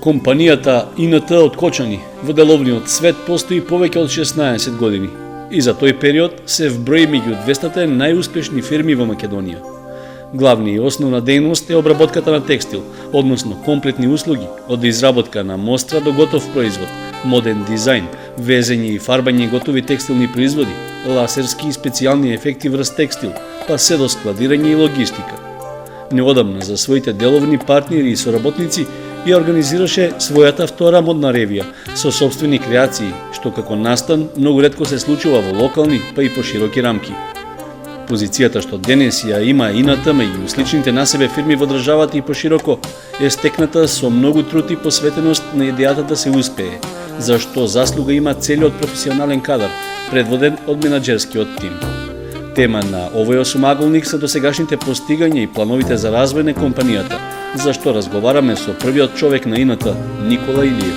Компанијата ИНТ од Кочани во деловниот свет постои повеќе од 16 години и за тој период се вброи меѓу 200 најуспешни фирми во Македонија. Главна и основна дејност е обработката на текстил, односно комплетни услуги, од изработка на мостра до готов производ, моден дизајн, везење и фарбање готови текстилни производи, ласерски и специјални ефекти врз текстил, па се до складирање и логистика. Неодамна за своите деловни партнери и соработници ја организираше својата втора модна ревија со сопствени креации, што како настан многу ретко се случува во локални, па и пошироки рамки. Позицијата што денес ја има ИНТ меѓу сличните на себе фирми во државата и пошироко е стекната со многу труд и посветеност на идејата да се успее, за што заслуга има целиот професионален кадар, предводен од менаџерскиот тим. Тема на овој осумаголник се досегашните постигања и плановите за развој на компанијата, за што разговараме со првиот човек на ИНТ, Никола Илиев.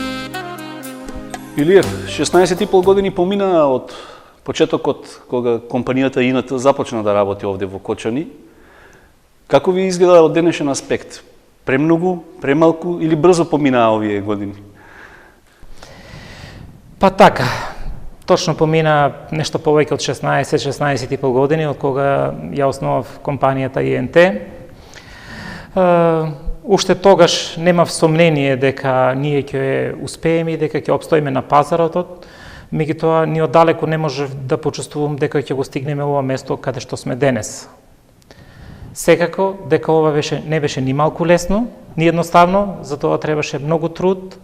Илиев, 16,5 години помина од почетокот кога компанијата ИНТ започна да работи овде во Кочани. Како ви изгледа од денешен аспект? Премногу, премалку или брзо поминаа овие години? Па така, точно помина нешто повеќе од 16,5 години од кога ја основав компанијата ИНТ. Уште тогаш немав сомнение дека ние ќе успееме и дека ќе обстоиме на пазарот, меѓутоа ни оддалеку не можев да почувствувам дека ќе го стигнеме ова место каде што сме денес. Секако дека ова не беше ни малку лесно, ни едноставно, затоа требаше многу труд,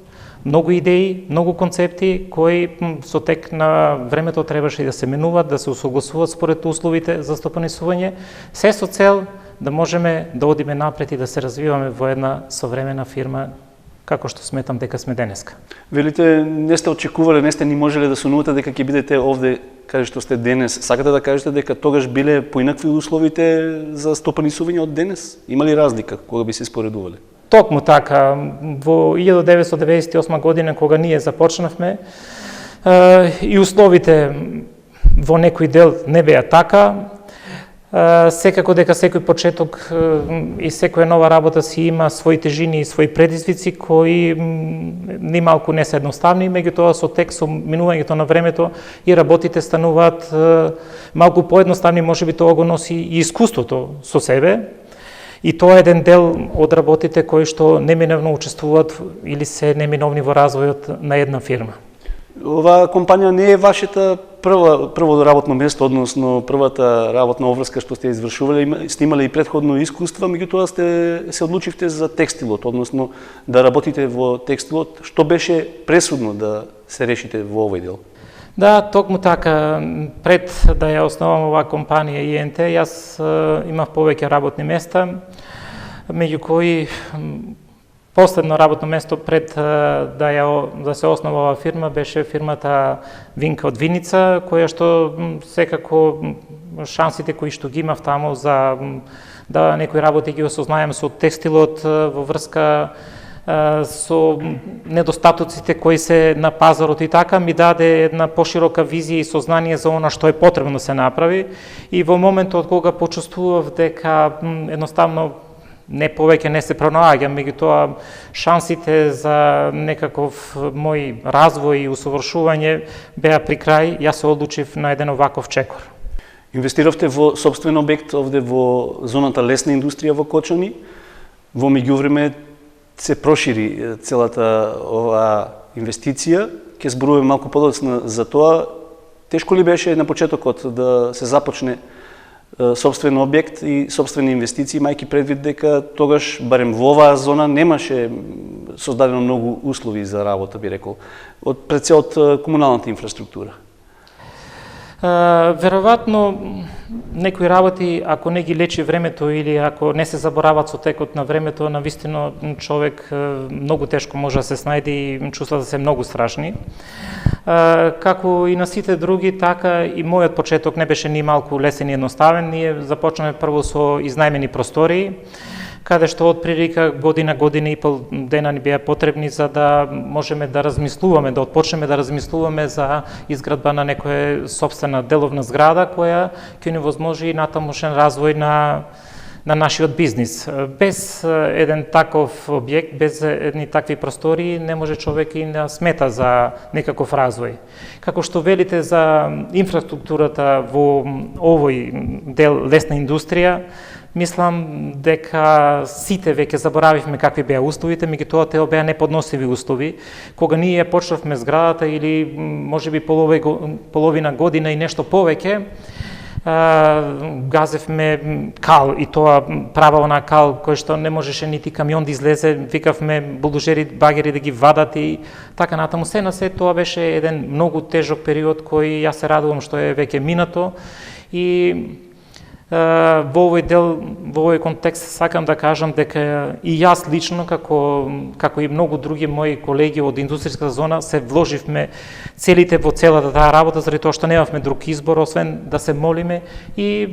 многу идеи, многу концепти кои со тек на времето требаше и да се менуваат, да се усогласуваат според условите за стопанисување, се со цел да можеме да одиме напред и да се развиваме во една современа фирма како што сметам дека сме денеска. Велите, не сте очекувале, не сте ни можеле да сонувате дека ќе бидете овде каде што сте денес. Сакате да кажете дека тогаш биле поинакви условите за стопанисување од денес? Има ли разлика кога би се споредувале? Токму така, во 1998 година кога ние започнавме и условите во некој дел не беа така, секако дека секој почеток и секоја нова работа си има свои тежини и свои предизвици кои ни малку не се едноставни, меѓутоа со тек со минувањето на времето и работите стануваат малку поедноставни, можеби тоа го носи и искуството со себе. И тоа е еден дел од работите кои што неминовно учествуваат или се неминовни во развојот на една фирма. Оваа компанија не е вашето прво работно место, односно првата работна обврска што сте извршувале, сте имале и претходно искуство, меѓутоа се одлучивте за текстилот, односно да работите во текстилот. Што беше пресудно да се решите во овој дел? Да, токму така, пред да ја основам оваа компанија ИНТ, јас имав повеќе работни места, меѓу кои последно работно место пред да се основа оваа фирма беше фирмата Винка од Виница, која што секако шансите кои што ги имав таму за да некои работи ги осознаем со текстилот во врска со недостатоците кои се на пазарот и така, ми даде една поширока визија и сознание за она што е потребно да се направи. И во моментот кога почувствував дека едноставно не повеќе не се пронаоѓа, меѓутоа шансите за некаков мој развој и усовршување беа при крај, јас се одлучив на еден оваков чекор. Инвестиравте во сопствен објект овде во зоната лесна индустрија во Кочани. Во меѓувреме се прошири целата оваа инвестиција. Ќе зборуваме малку подоцна за тоа. Тешко ли беше на почетокот да се започне сопствен објект и сопствени инвестиции, мајки предвид дека тогаш, барем во оваа зона, немаше создадено многу услови за работа, би рекол, пред се од комуналната инфраструктура? Веројатно, некои работи, ако не ги лечи времето или ако не се заборават со текот на времето, навистина човек многу тешко може да се снајде и чувствата се многу страшни. Како и на сите други, така и мојот почеток не беше ни малку лесен и едноставен. Ние започнаме прво со изнајмени простории, каде што од прилика година и пол дена ни беа потребни за да можеме да размислуваме, да отпочнеме да размислуваме за изградба на некоја сопствена деловна зграда која ќе ни возможи и натамошен развој на нашиот бизнис. Без еден таков објект, без едни такви простори, не може човек и да смета за некаков развој. Како што велите за инфраструктурата во овој дел лесна индустрија, мислам дека сите веќе заборавивме какви беа условите, меѓутоа те беа неподносиви услови. Кога ние почнавме зградата или можеби половина година и нешто повеќе, газевме кал и тоа правилна кал кој што не можеше нити камион да излезе, викавме булдозери, багери да ги вадат и така натаму. Се на се тоа беше еден многу тежок период кој јас се радувам што е веќе минато и во овој дел, во овој контекст сакам да кажам дека и јас лично, како и многу други мои колеги од индустријската зона, се вложивме целите во целата таа работа, заради тоа што немавме друг избор, освен да се молиме и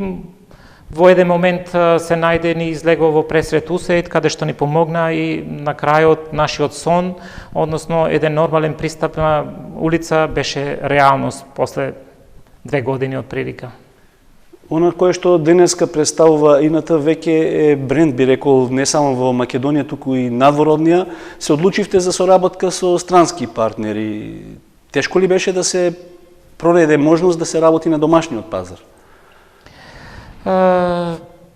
во еден момент се најде ни излегол во пресред USAID, каде што ни помогна и на крајот нашиот сон, односно еден нормален пристап на улица беше реалност после 2 години од прилика. Она кое што денеска представува Ината веќе е бренд, би рекол, не само во Македонија, туку и надвор од неа. Се одлучивте за соработка со странски партнери. Тешко ли беше да се пронајде можност да се работи на домашниот пазар?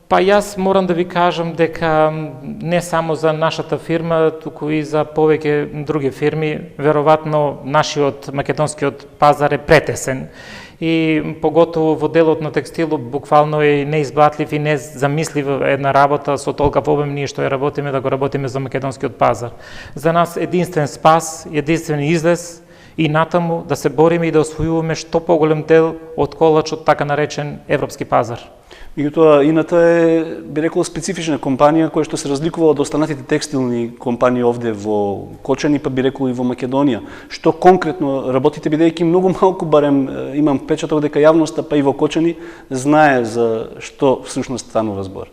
Па јас морам да ви кажам дека не само за нашата фирма, туку и за повеќе други фирми, веројатно нашиот македонскиот пазар е претесен. И поготово во делот на текстилот буквално е неизплатлив и незамислива една работа со толков обем ние што ја работиме да го работиме за македонскиот пазар. За нас единствен спас, единствен излез и натаму да се бориме и да освојуваме што поголем дел од колачот така наречен европски пазар. Меѓутоа, Ината е, би рекол, специфична компанија која што се разликува од останатите текстилни компании овде во Кочани, па би рекол и во Македонија. Што конкретно работите, бидејќи многу малку, барем имам впечаток дека јавноста, па и во Кочани, знае за што всушност станува збор.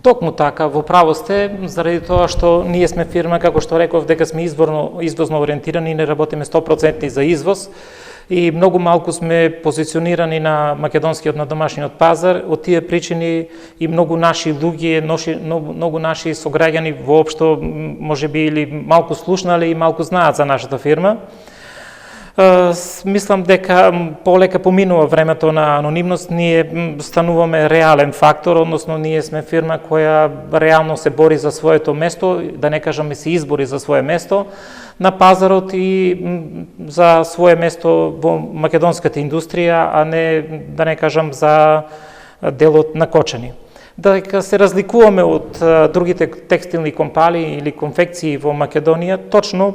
Токму така, во право сте, заради тоа што ние сме фирма, како што реков, дека сме извозно ориентирани и не работиме 100% за извоз, и многу малку сме позиционирани на македонскиот, на домашниот пазар. Од тие причини и многу наши луѓе, многу наши сограѓани воопшто можеби или малку слушнале и малку знаат за нашата фирма. Мислам дека полека поминува времето на анонимност, ние стануваме реален фактор, односно ние сме фирма која реално се бори за своето место, да не кажаме се избори за свое место на пазарот и за свое место во македонската индустрија, а не, да не кажам, за делот на Кочани. Дека се разликуваме од другите текстилни компании или конфекции во Македонија, точно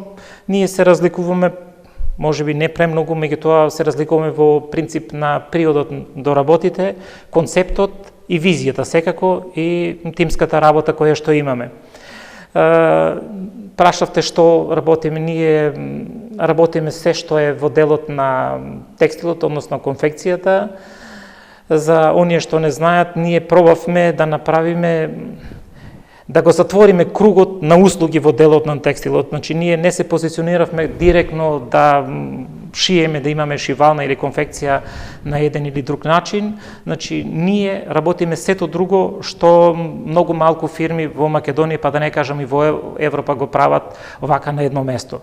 ние се разликуваме можеби не премногу, меѓутоа се разликуваме во принцип на приодот до работите, концептот и визијата секако и тимската работа која што имаме. Прашавте што работиме, ние работиме се што е во делот на текстилот, односно конфекцијата. За оние што не знаат, ние пробавме да направиме, да го затвориме кругот на услуги во делот на текстилот. Значи, ние не се позициониравме директно да шиеме, да имаме шивална или конфекција на еден или друг начин. Значи, ние работиме сето друго што многу малку фирми во Македонија, па да не кажам и во Европа го прават овака на едно место.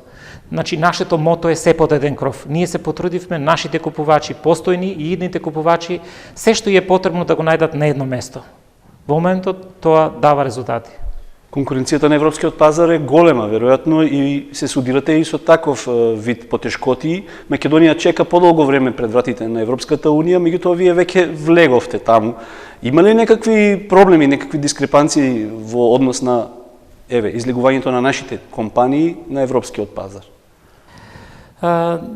Значи, нашето мото е се под еден кров. Ние се потрудивме нашите купувачи, постојни и идните купувачи, се што е потребно да го најдат на едно место. Во моментот тоа дава резултати. Конкуренцијата на европскиот пазар е голема, веројатно, и се судирате и со таков вид потешкоти. Македонија чека подолго време пред вратите на Европската Унија, меѓутоа вие веќе влеговте таму. Има ли некакви проблеми, некакви дискрепанции во однос на излегувањето на нашите компании на европскиот пазар?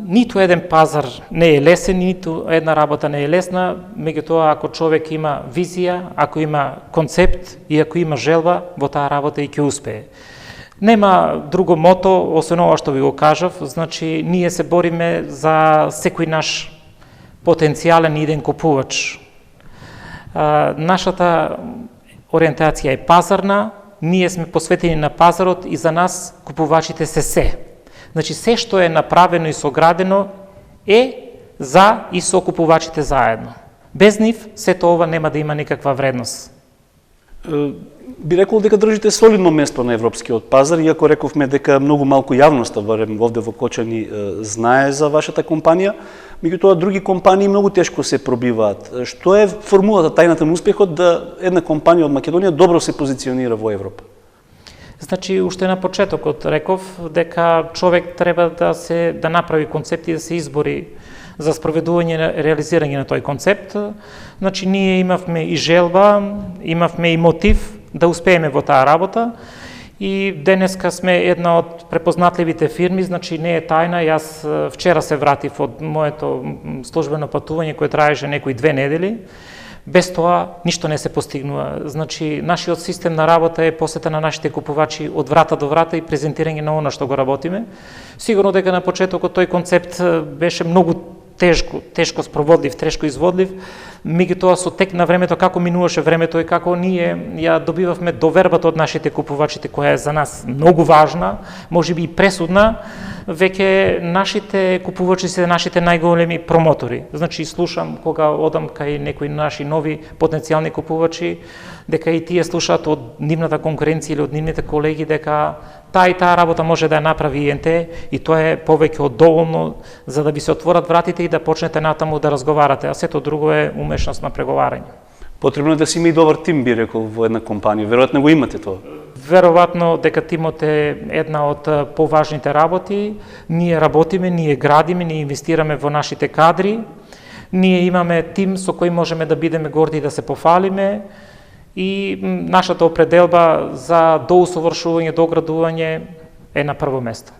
Ниту еден пазар не е лесен, ниту една работа не е лесна, меѓутоа ако човек има визија, ако има концепт и ако има желба, во таа работа и ќе успее. Нема друго мото, освен ова што ви го кажав, значи ние се бориме за секој наш потенцијален иден купувач. Нашата ориентација е пазарна, ние сме посветени на пазарот и за нас купувачите се. Значи, се што е направено и соградено е за и со купувачите заедно. Без нив, сето ова нема да има никаква вредност. Би рекол дека држите солидно место на европскиот пазар, иако рековме дека многу малку јавноста, барем овде во Кочани, знае за вашата компанија, меѓутоа други компании многу тешко се пробиваат. Што е формулата, тајната на успехот да една компанија од Македонија добро се позиционира во Европа? Значи, уште на почетокот реков дека човек треба да направи концепт и да се избори за спроведување на реализирање на тој концепт. Значи, ние имавме и желба, имавме и мотив да успееме во таа работа и денеска сме една од препознатливите фирми, значи не е тајна. Јас вчера се вратив од моето службено патување кое траеше некои 2 недели. Без тоа ништо не се постигнува. Значи, нашиот систем на работа е посета на нашите купувачи од врата до врата и презентирање на она што го работиме. Сигурно дека на почетокот тој концепт беше многу тешко спроводлив, тешко изводлив, меѓутоа со тек на времето, како минуваше времето и како ние ја добивавме довербата од нашите купувачите, која е за нас многу важна, можеби и пресудна, веќе нашите купувачи се нашите најголеми промотори. Значи, слушам кога одам кај некои наши нови потенцијални купувачи, дека и тие слушаат од нивната конкуренција или од нивните колеги дека таа и таа работа може да ја направи ИНТ и тоа е повеќе од доволно за да би се отворат вратите и да почнете натаму да разговарате, а сето друго е умешност на преговарање. Потребно е да си има и добар тим, би рекол, во една компанија. Веројатно го имате тоа. Веројатно дека тимот е една од поважните работи. Ние работиме, ние градиме, ние инвестираме во нашите кадри. Ние имаме тим со кој можеме да бидеме горди и да се пофалиме. И нашата определба за доусовршување, доградување е на прво место.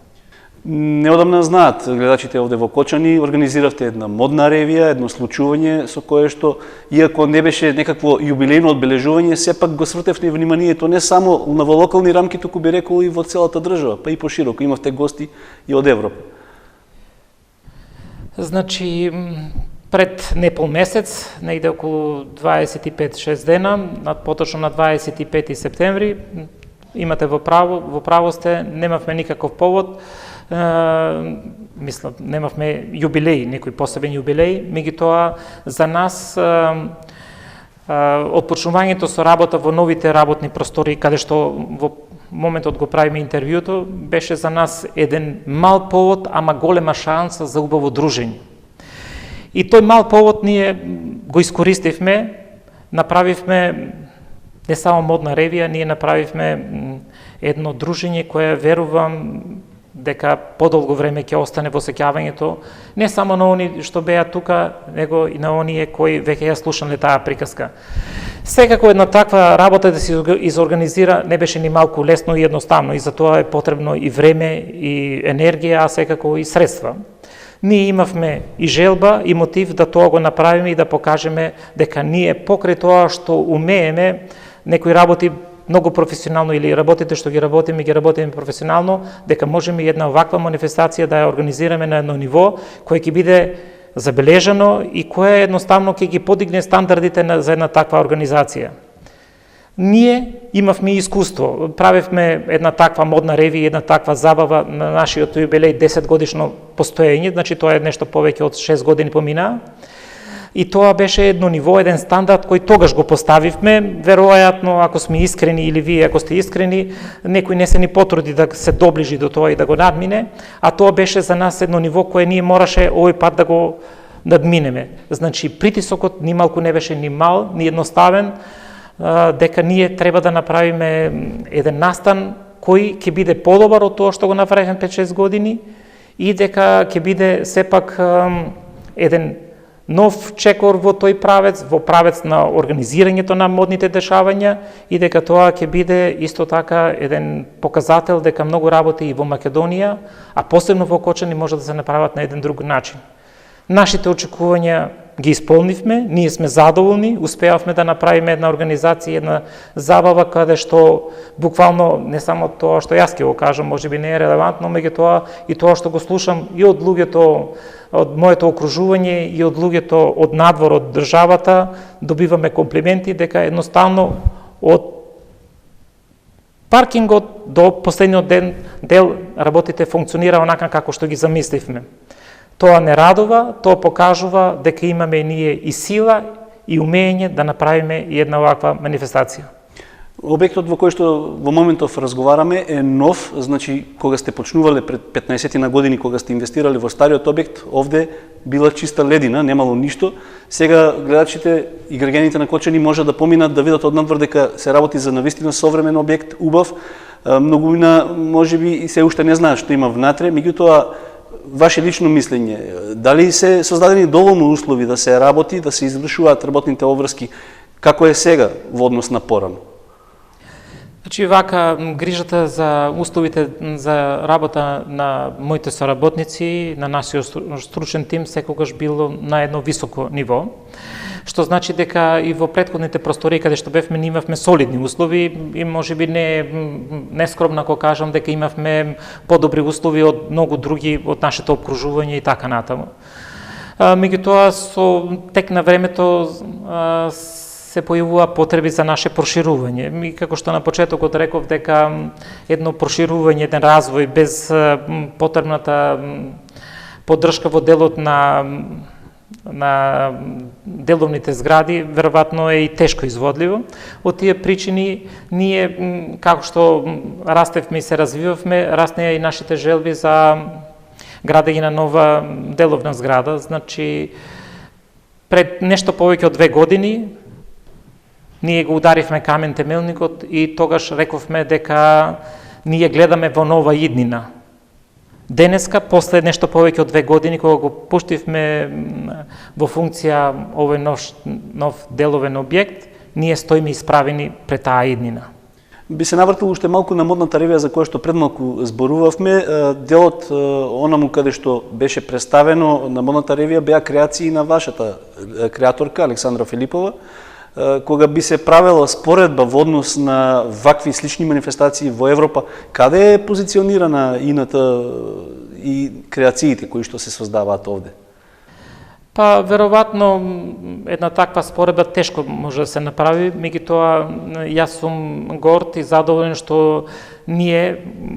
Неодамна знаат гледачите овде во Кочани, организиравте една модна ревија, едно случување со кое што, иако не беше некакво јубилејно одбележување, сепак го свртевте вниманието не само во локални рамки, туку би рекол и во целата држава, па и пошироко. Имавте гости и од Европа. Значи, пред непол месец, негде околу 25-6 дена, поточно на 25 септември, имате во право сте, немавме никаков повод, мислам, немавме јубилеј, некој посебен јубилеј, меѓутоа за нас отпочнувањето со работа во новите работни простори, каде што во моментот го правиме интервјуто, беше за нас еден мал повод, ама голема шанса за убаво дружење. И тој мал повод ние го искористивме, направивме не само модна ревија, ние направивме едно дружење кое верувам дека подолго време ќе остане во сеќавањето, не само на они што беа тука, него и на оние кои веќе ја слушнале таа приказка. Секако една таква работа да се изорганизира не беше ни малку лесно и едноставно, и за тоа е потребно и време, и енергија, а секако и средства. Ние имавме и желба, и мотив да тоа го направиме и да покажеме дека ние покрај тоа што умееме, некои работи многу професионално или работите што ги работиме професионално, дека можеме и една оваква манифестација да ја организираме на едно ниво кое ќе биде забележано и кое едноставно ќе ги подигне стандардите за една таква организација. Ние имавме искуство, правевме една таква модна ревија, една таква забава на нашиот јубилеј 10 годишно постоење, значи тоа е нешто повеќе од 6 години помина. И тоа беше едно ниво, еден стандард кој тогаш го поставивме. Веројатно, ако сме искрени или вие ако сте искрени, некој не се ни потруди да се доближи до тоа и да го надмине, а тоа беше за нас едно ниво кое ние мораше овој пат да го надминеме. Значи, притисокот ни малку не беше ни мал, ни едноставен, дека ние треба да направиме еден настан кој ќе биде подобар од тоа што го направивме 5-6 години и дека ќе биде сепак еден нов чекор во тој правец, во правец на организирањето на модните дешавања и дека тоа ќе биде исто така еден показател дека многу работи и во Македонија, а посебно во Кочани може да се направат на еден друг начин. Нашите очекувања ги исполнивме, ние сме задоволни, успеавме да направиме една организација, една забава каде што буквално не само тоа што јас ќе го кажам, можеби не е релевантно, меѓутоа и тоа што го слушам и од луѓето од моето окружување и од луѓето од надвор од државата, добиваме комплименти дека едноставно од паркингот до последниот дел работите функционира онака како што ги замисливме. Тоа не радува, тоа покажува дека имаме ние и сила и умење да направиме и една оваква манифестација. Објектот во кој што во моментов разговараме е нов, значи кога сте почнувале пред 15 на години, кога сте инвестирале во стариот објект, овде била чиста ледина, немало ништо. Сега гледачите и граѓаните на Кочани може да поминат да видат однадвор дека се работи за навистина современ објект, убав. Многумина можеби и се уште не знаат што има внатре, меѓутоа ваше лично мислење, дали се создадени доволно услови да се работи, да се извршуваат работните обврски, како е сега во однос на порано? Значи, вака, грижата за условите за работа на моите соработници, на нашиот стручен тим, секогаш било на едно високо ниво, што значи дека и во претходните простори каде што бевме, имавме солидни услови и можеби не скромно ако кажам дека имавме подобри услови од многу други од нашето обкружување и така натаму. Меѓутоа, со тек на времето се појавува потреби за наше проширување. И како што на почетокот реков дека едно проширување, еден развој без потребната поддршка во делот на деловните згради, веројатно е и тешко изводливо. Од тие причини, ние, како што растевме и се развивавме, растеа и нашите желби за градење на нова деловна зграда. Значи, пред нешто повеќе од 2 години, ние го ударивме камен темелникот и тогаш рековме дека ние гледаме во нова иднина. Денеска, после нешто повеќе од 2 години, кога го пуштивме во функција овој нов деловен објект, ние стоиме исправени пред таа иднина. Би се навртил уште малку на модната ревија за која што пред малку зборувавме. Делот онаму каде што беше представено на модната ревија беа креации на вашата креаторка Александра Филипова, кога би се правела споредба во однос на вакви слични манифестации во Европа, каде е позиционирана ИНТ и креациите кои што се создаваат овде? Па, веројатно, една таква споредба тешко може да се направи, меѓутоа јас сум горд и задоволен што ние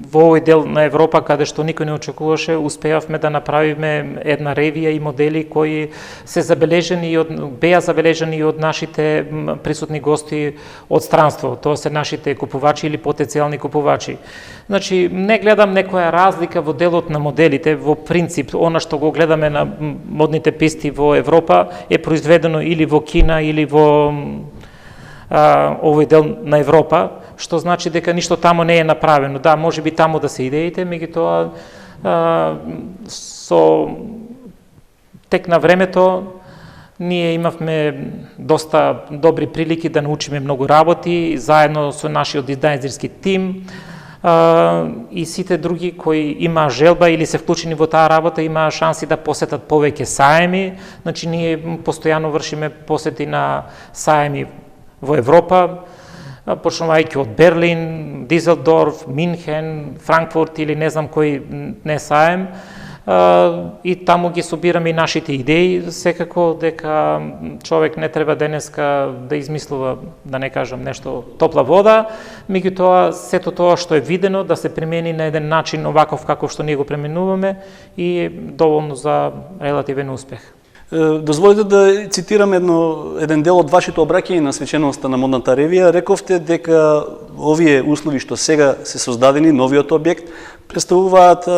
во овој дел на Европа, каде што никој не очекуваше, успеавме да направиме една ревија и модели кои се забележени и беа забележени од нашите присутни гости од странство, тоа се нашите купувачи или потенцијални купувачи. Значи, не гледам некоја разлика во делот на моделите, во принцип, она што го гледаме на модните писти во Европа е произведено или во Кина или во овој дел на Европа, што значи дека ништо тамо не е направено. Да, може би тамо да се идеите, меѓутоа со тек на времето ние имавме доста добри прилики да научиме многу работи, заедно со нашиот дизајнерски тим, и сите други кои имаа желба или се вклучени во таа работа имаа шанси да посетат повеќе саеми. Значи, ние постојано вршиме посети на саеми во Европа, почнувајќи од Берлин, Дизелдорф, Минхен, Франкфурт или не знам кој не саем, и таму ги собираме и нашите идеи. Секако дека човек не треба денеска да измислува, да не кажам нешто топла вода, меѓутоа сето тоа што е видено да се примени на еден начин оваков како што ние го пременуваме и е доволно за релативен успех. Дозволите да цитирам еден дел од вашето обраќање на свеченоста на модната ревија. Рековте дека овие услови што сега се создадени, новиот објект, представуваат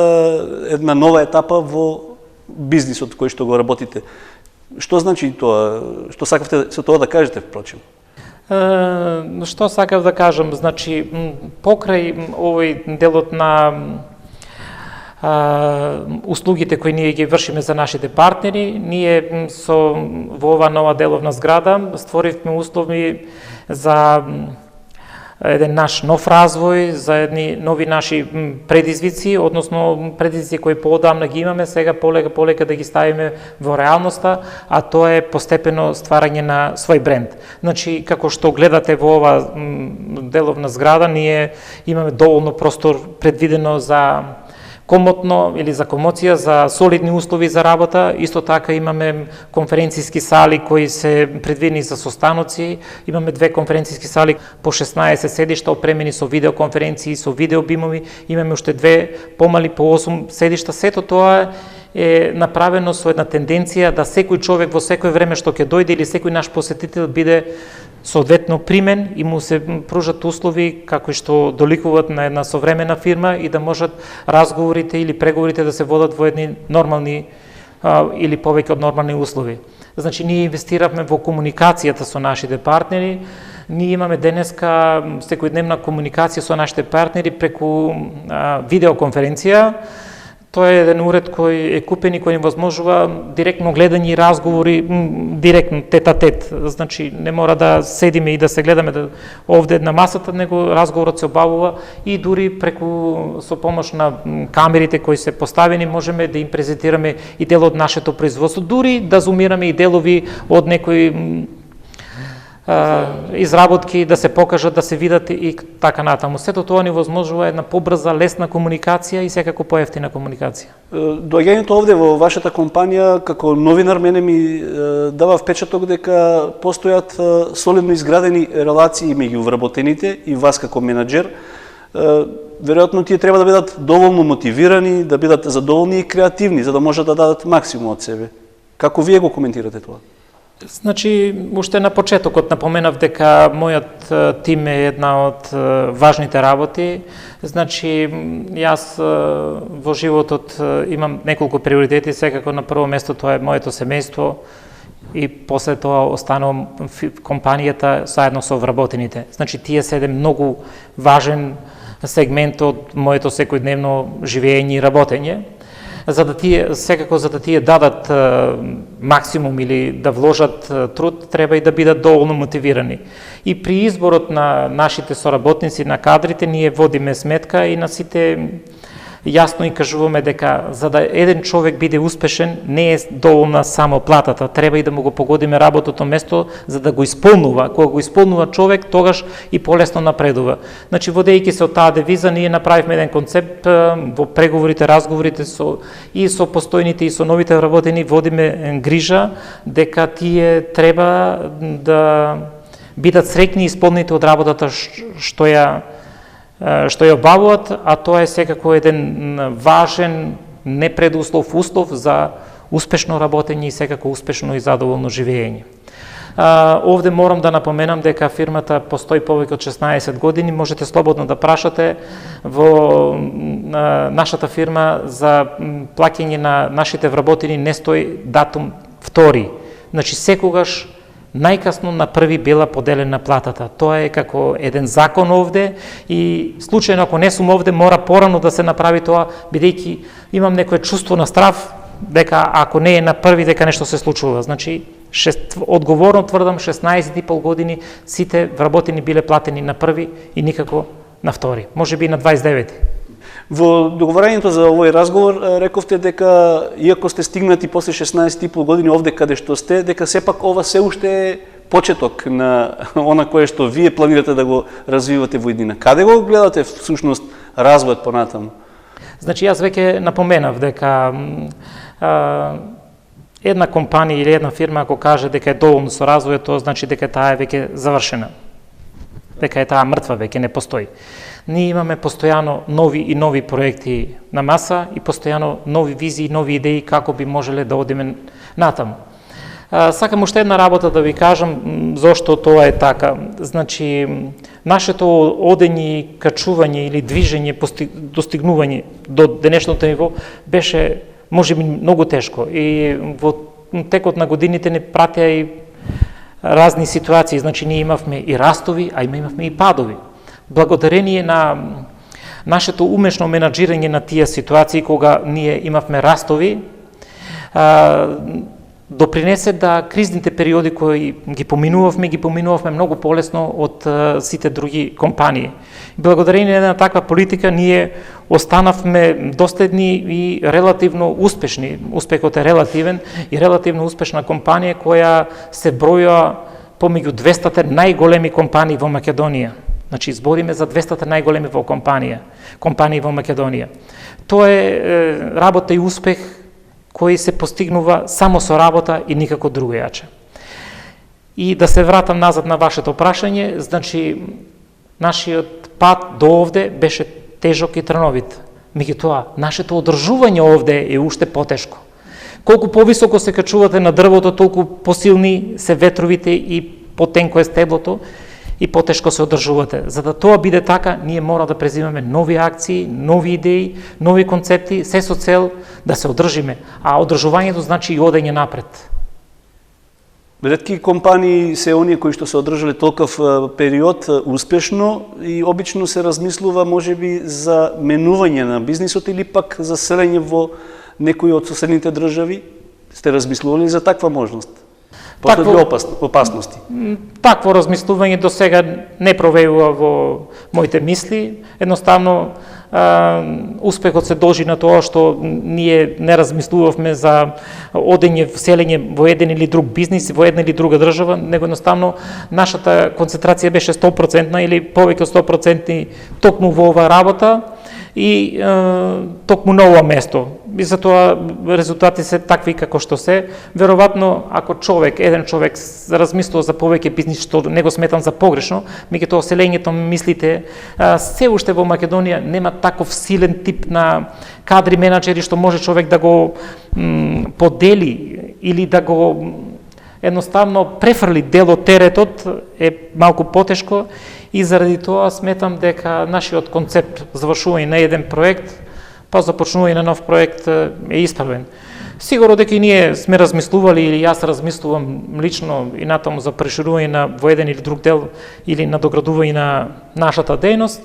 една нова етапа во бизнисот кој што го работите. Што значи тоа? Што сакавте со тоа да кажете, впрочем? Што сакав да кажам? Значи, покрај овој делот на услугите кои ние ги вршиме за нашите партнери, ние во ова нова деловна зграда створивме услови за еден наш нов развој, за едни нови наши предизвици, односно предизвици кои поодамна ги имаме, сега полека да ги ставиме во реалноста, а тоа е постепено стварање на свој бренд. Значи, како што гледате во ова деловна зграда, ние имаме доволно простор предвидено за комотно или за комоција, за солидни услови за работа. Исто така имаме конференцијски сали кои се предвидени за состаноци. Имаме 2 конференцијски сали по 16 седишта опремени со видеоконференции, со видеобимови. Имаме уште 2 помали по 8 седишта. Сето тоа е направено со една тенденција да секој човек во секој време што ќе дојде или секој наш посетител биде соодветно примен и му се пружат услови како што доликуваат на една современа фирма и да можат разговорите или преговорите да се водат во едни нормални или повеќе од нормални услови. Значи, ние инвестиравме во комуникацијата со нашите партнери. Ние имаме денеска секојдневна комуникација со нашите партнери преку видеоконференција. Тоа е еден уред кој е купен и кој ни возможува директно гледање и разговори, директно тет-а-тет. Значи, не мора да седиме и да се гледаме овде на масата, него разговорот се обавува и дури преку со помош на камерите кои се поставени можеме да им презентираме и дел од нашето производство, дури да зумираме и делови од некои изработки, да се покажат, да се видат и така натаму. Сето тоа ни возможува една побрза, лесна комуникација и секако поевтина комуникација. Доаѓањето овде во вашата компанија како новинар мене ми дава впечаток дека постојат солидно изградени релации меѓу вработените и вас како менаџер. Веројатно тие треба да бидат доволно мотивирани, да бидат задоволни и креативни за да можат да дадат максимум од себе. Како вие го коментирате тоа? Значи, уште на почетокот напоменав дека мојот тим е една од важните работи. Значи, јас во животот имам неколку приоритети, секако на прво место тоа е моето семејство и после тоа останувам компанијата заедно со вработените. Значи, тие се еден многу важен сегмент од моето секојдневно живење и работење. За да тие дадат максимум или да вложат труд, треба и да бидат доволно мотивирани. И при изборот на нашите соработници, на кадрите, ние водиме сметка и на сите јасно и кажуваме дека за да еден човек биде успешен, не е доволна само платата, треба и да му го погодиме работото место за да го исполнува. Кога го исполнува човек, тогаш и полесно напредува. Значи, водејќи се од таа девиза, ние направивме еден концепт во преговорите, разговорите со постојните и со новите вработени, водиме грижа дека тие треба да бидат среќни и исполнети од работата што ја обавуват, а тоа е секако еден важен непредуслов услов за успешно работење и секако успешно и задоволно живење. Овде морам да напоменам дека фирмата постои повеќе од 16 години, можете слободно да прашате во нашата фирма за плаќање на нашите вработени не стои датум втори. Значи, секогаш најкасно на први била поделена платата. Тоа е како еден закон овде и случајно ако не сум овде, мора порано да се направи тоа, бидејќи имам некое чувство на страв дека ако не е на први, дека нешто се случува. Значи, одговорно тврдам, 16,5 години сите вработени биле платени на први и никако на втори. Може би на 29. Во договарањето за овој разговор рековте дека иако сте стигнати после 16,5 години овде каде што сте, дека сепак ова се уште е почеток на она кое што вие планирате да го развивате во иднина. Каде го гледате всушност развојот понатаму? Значи, јас веќе напоменав дека една компанија или една фирма ако каже дека е доволно со развојот, тоа значи дека таа е веќе завршена. Дека е таа мртва, веќе не постои. Ние имаме постојано нови и нови проекти на маса и постојано нови визии, нови идеи како би можеле да одиме натаму. Сакам уште една работа да ви кажам зошто тоа е така. Значи, нашето одење, качување или движење, достигнување до денешното ниво беше можеби многу тешко и во текот на годините не пратеа и разни ситуации. Значи, ние имавме и растови, а имавме и падови. Благодарение на нашето умешно менаџирање на тие ситуации, кога ние имавме растови, допринесе да кризните периоди кои ги поминувавме многу полесно од сите други компании. Благодарение на таква политика ние останавме доследни и релативно успешни. Успехот е релативен и релативно успешна компанија која се броја помеѓу 200 најголеми компании во Македонија. Значи, збориме за 200 најголеми компании во Македонија. Тоа е работа и успех кој се постигнува само со работа и никако другојаче. И да се вратам назад на вашето прашање, значи, нашиот пат до овде беше тежок и трновит. Меѓутоа, нашето одржување овде е уште потешко. Колку повисоко се качувате на дрвото, толку посилни се ветровите и потенко е стеблото и потешко се одржувате. За да тоа биде така, ние мора да презимаме нови акции, нови идеи, нови концепти, се со цел да се одржиме. А одржувањето значи и одење напред. Ретки компании се оние кои што се одржале толков период успешно и обично се размислува можеби за менување на бизнисот или пак за селење во некои од соседните држави. Сте размислували за таква можност? Постојат ли опасности? Такво размислување до сега не провеува во моите мисли. Едноставно, успехот се должи на тоа што ние не размислувавме за одење, селење во еден или друг бизнис, во една или друга држава, него едноставно нашата концентрација беше 100% или повеќе од 100% токму во оваа работа и токму на ова место. И затоа резултати се такви како што се. Веројатно, ако еден човек размислува за повеќе бизнис, што не го сметам за погрешно, меѓутоа селењето мислите, се уште во Македонија нема таков силен тип на кадри менаџери што може човек да го подели или да го едноставно префрли дел од теретот е малку потешко и заради тоа сметам дека нашиот концепт завршување на еден проект, па започнување на нов проект е исправен. Сигурно дека и ние сме размислували или јас размислувам лично и натаму за преширување во еден или друг дел или надоградување на нашата дејност.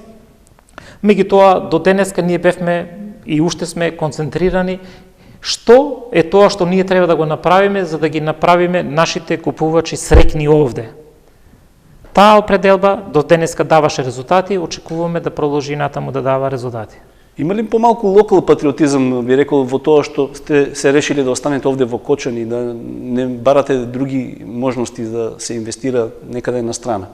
Меѓутоа до денеска ние бевме и уште сме концентрирани што е тоа што ние треба да го направиме за да ги направиме нашите купувачи среќни овде. Таа определба до денеска даваше резултати, очекуваме да продолжи натаму да дава резултати. Има ли помалку локал патриотизам, би рекол, во тоа што сте се решили да останете овде во Кочани, да не барате други можности да се инвестира некаде на страна?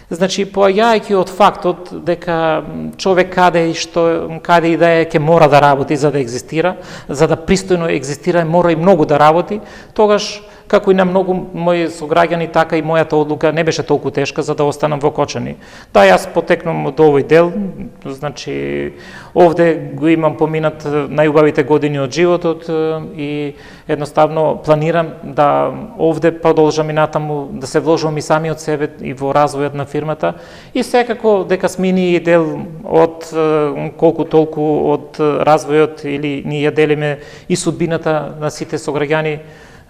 Значи, поаѓајќи од фактот дека човек каде и да е, ќе мора да работи за да екзистира, за да пристојно екзистира, мора и многу да работи, тогаш како и на многу мои сограѓани, така и мојата одлука не беше толку тешка за да останам во Кочани. Да, јас потекнам од овој дел, значи овде го имам поминат најубавите години од животот и едноставно планирам да овде продолжам и натаму да се вложувам и сами од себе и во развојот на фирмата и секако дека сме ние дел од колку толку од развојот или ние ја делиме и судбината на сите сограѓани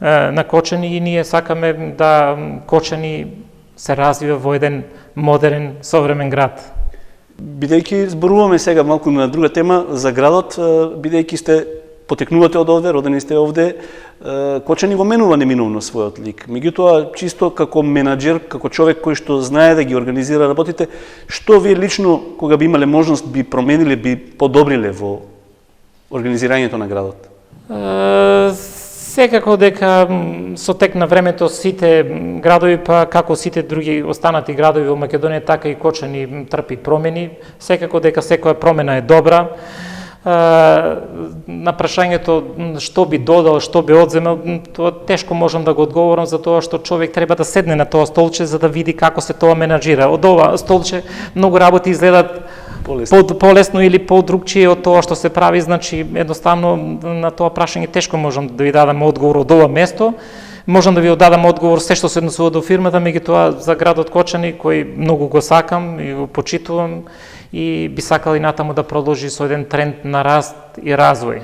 на Кочани и ние сакаме да Кочани се развива во еден модерен, современ град. Бидејќи зборуваме сега малку на друга тема за градот, бидејќи сте потекнувате од овде, родени сте овде, Кочани го менува неминовно својот лик. Меѓутоа, чисто како менаџер, како човек кој што знае да ги организира работите, што вие лично, кога би имале можност, би промениле, би подобриле во организирањето на градот? Секако дека со тек на времето сите градови, па како сите други останати градови во Македонија, така и Кочани трпи промени. Секако дека секоја промена е добра. На прашањето што би додал, што би одземал, тоа тешко можам да го одговорам за тоа што човек треба да седне на тоа столче за да види како се тоа менаџира. Од ова столче многу работи изгледат полесно или подругчие од тоа што се прави, значи едноставно на тоа прашање тешко можам да ви дадам одговор од ова место. Можам да ви дадам одговор се што се однесува до фирмата, меѓутоа за градот Кочани кој многу го сакам и го почитувам и би сакал и натаму да продолжи со еден тренд на раст и развој.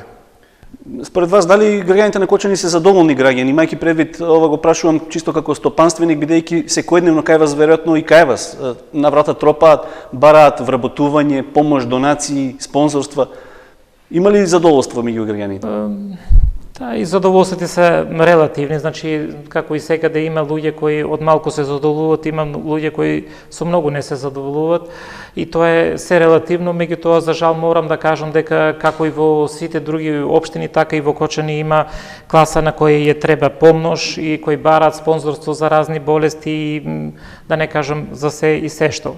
Според вас, дали граѓаните на Кочани се задоволни граѓани? Имајќи предвид, ова го прашувам чисто како стопанственик, бидејќи секојдневно кај вас, веројатно и кај вас, на врата тропаат, бараат вработување, помош, донации, спонзорства. Има ли задоволство меѓу граѓаните? Да, и задоволствите се релативни, значи како и секаде има луѓе кои од малку се задоволуват, има луѓе кои со многу не се задоволуват и тоа е се релативно, меѓутоа за жал морам да кажам дека како и во сите други општини, така и во Кочани има класа на кој ја треба помош и кои бараат спонзорство за разни болести и да не кажам за се и се што.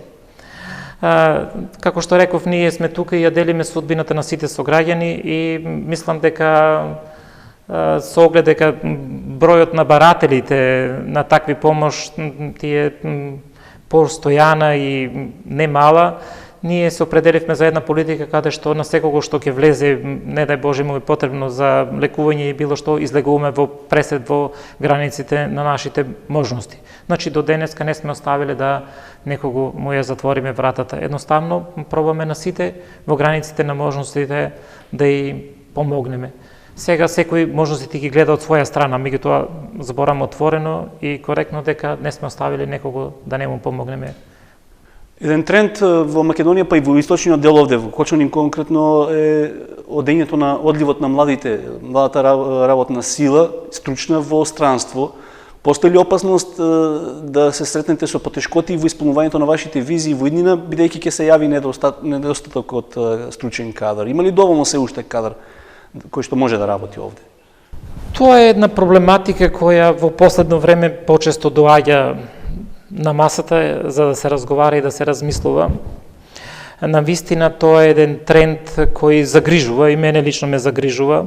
Како што реков, ние сме тука и ја делиме судбината на сите сограѓани и мислам дека со оглед дека бројот на барателите на такви помош тие постојана и не мала, ние се определивме за една политика каде што на секого што ќе влезе, не дај Боже му е потребно за лекување и било што, излегуваме во пресед во границите на нашите можности. Значи до денеска не сме оставиле да некого му ја затвориме вратата. Едноставно пробаме на сите во границите на можностите да и помогнеме. Сега секој можностите ги гледа од своја страна, меѓутоа зборам отворено и коректно дека не сме оставили некого да не му помогнеме. Еден тренд во Македонија, па и во источниот дел овде, во Кочанин конкретно, е одењето на одливот на младата работна сила, стручна во странство. Постои ли опасност да се сретнете со потешкоти во исполнувањето на вашите визии во иднина, бидејќи ќе се јави недостаток од стручен кадар? Има ли доволно се уште кадар кој што може да работи овде? Тоа е една проблематика која во последно време почесто доаѓа на масата за да се разговара и да се размислува. На вистина тоа е еден тренд кој загрижува и мене лично ме загрижува.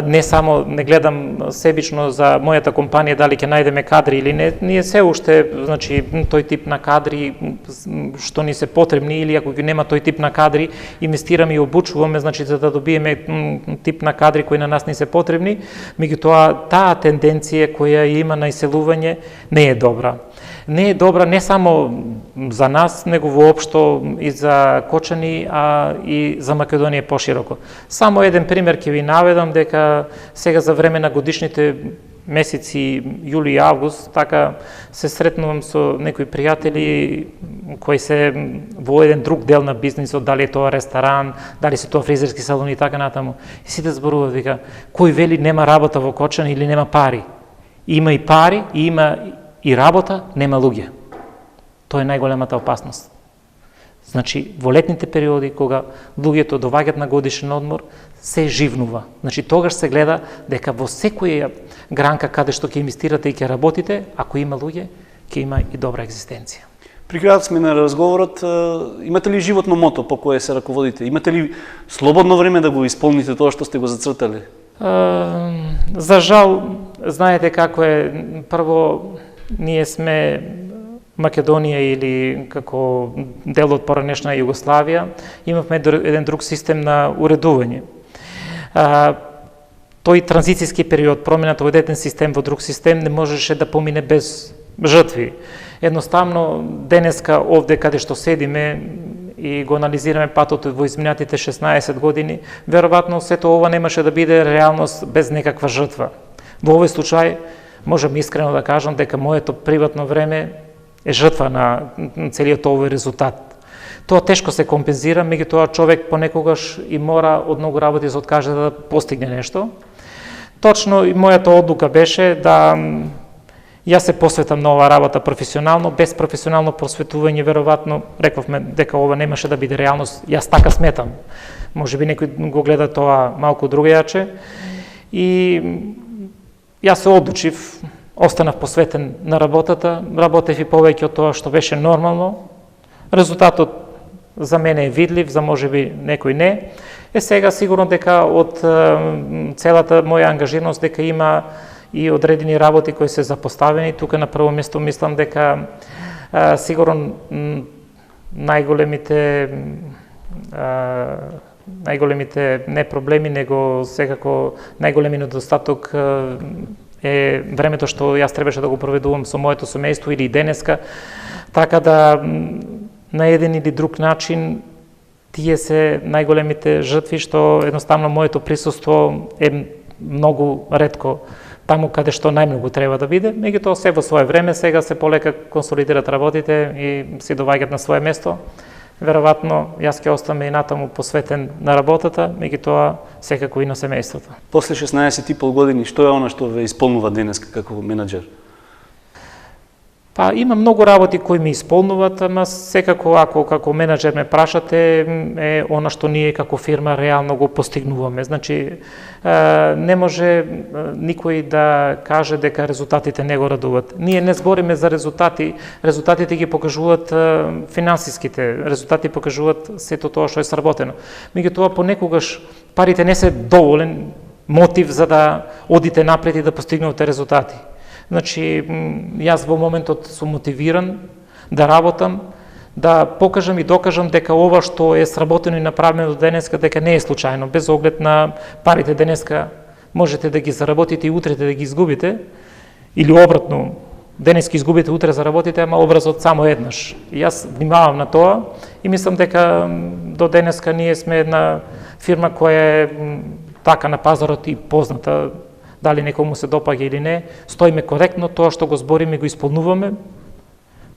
Не само не гледам себично за мојата компанија дали ќе најдеме кадри или не, ние се уште, значи, тој тип на кадри што ни се потребни или ако ги нема тој тип на кадри, инвестираме и обучуваме, значи за да добиеме тип на кадри кои на нас ни се потребни, меѓутоа таа тенденција која има на иселување не е добра. Не е добра не само за нас, него воопшто и за Кочани, а и за Македонија пошироко. Само еден пример ќе ви наведам, дека сега за време на годишните месеци јули и август, така се сретнувам со некои пријатели кои се во еден друг дел на бизнисот, дали е тоа ресторан, дали се тоа фризерски салон и така натаму. И сите зборуваат, вика, кој вели нема работа во Кочани или нема пари. Има и пари, и има и работа, нема луѓе. Тоа е најголемата опасност. Значи, во летните периоди, кога луѓето доваѓат на годишен одмор, се живнува. Значи, тогаш се гледа дека во секоја гранка каде што ќе инвестирате и ќе работите, ако има луѓе, ќе има и добра екзистенција. При крајот сме на разговорот, имате ли животно мото по кое се раководите? Имате ли слободно време да го исполните тоа што сте го зацртали? За жал, знаете како е, прво, ние сме Македонија или како дел од поранешна Југославија, имавме еден друг систем на уредување. Тој транзицијски период, промената од еден систем во друг систем не можеше да помине без жртви. Едноставно, денеска овде каде што седиме и го анализираме патот во изминатите 16 години, веројатно сето ова немаше да биде реалност без некаква жртва. Во овој случај, можам искрено да кажам дека моето приватно време е жртва на целиот овој резултат. Тоа тешко се компензира, меѓутоа човек понекогаш и мора од многу работи се откаже да постигне нешто. Точно и мојата одлука беше да јас се посветам на оваа работа професионално, без професионално просветување веројатно рековме дека ова немаше да биде реалност. Јас така сметам. Можеби некој го гледа тоа малку другојаче. И јас се одлучив, останав посветен на работата, работев и повеќе од тоа што беше нормално. Резултатот за мене е видлив, за можеби некој не. Сега сигурно дека од целата моја ангажираност дека има и одредени работи кои се запоставени. Тука на прво место мислам дека сигурно најголемите не проблеми, него секако најголеми недостаток е времето што јас требаше да го проведувам со моето семејство или денеска, така да на еден или друг начин тие се најголемите жртви што едноставно моето присуство е многу ретко таму каде што најмногу треба да биде, меѓутоа се во свое време, сега се полека консолидират работите и се доваѓаат на свое место. Веројатно, јас ќе оставам и натаму посветен на работата, меѓутоа секако и на семејството. После 16,5 години, што е она што ве исполнува денес како менаџер? Па има многу работи кои ми исполнуват, ама секако ако како менаџер ме прашате е она што ние како фирма реално го постигнуваме. Значи не може никој да каже дека резултатите не го радуват. Ние не збориме за резултати, резултатите ги покажуваат финансиските, резултати покажуваат сето тоа што е сработено. Меѓутоа понекогаш парите не се доволен мотив за да одите напред и да постигнувате резултати. Значи, јас во моментот сум мотивиран да работам, да покажам и докажам дека ова што е сработено и направено до денеска, дека не е случајно, без оглед на парите денеска можете да ги заработите и утре да ги изгубите, или обратно, денес ги изгубите, утре заработите, ама образот само еднаш. И јас внимавам на тоа и мислам дека до денеска ние сме една фирма која е така на пазарот и позната, дали некому се допаѓа или не, стоиме коректно, тоа што го збориме го исполнуваме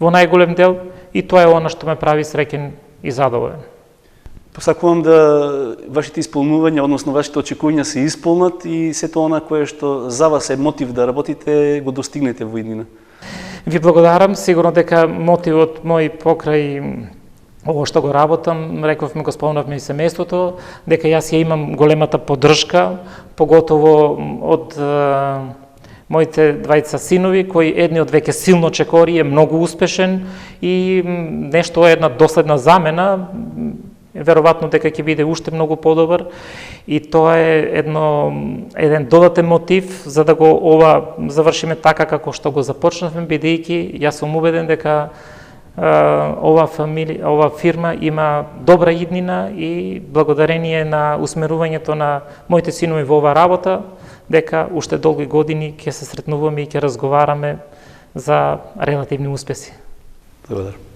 во најголем дел и тоа е она што ме прави среќен и задоволен. Посакувам да вашите исполнувања, односно вашите очекувања се исполнат и сето она кое што за вас е мотив да работите, го достигнете во иднина. Ви благодарам, сигурно дека мотивот мој покрај ово што го работам, рековме, го спомнавме и семејството, дека јас ја имам големата поддршка, поготово од моите двајца синови, кои едниот веќе силно чекори, е многу успешен и нешто е една доследна замена, веројатно дека ќе биде уште многу подобар и тоа е еден додатен мотив за да го ова завршиме така како што го започнавме, бидејќи јас сум убеден дека ова фирма има добра иднина и благодарение на усмерувањето на моите синови во оваа работа, дека уште долги години ќе се сретнуваме и ќе разговараме за релативни успеси. Благодарам.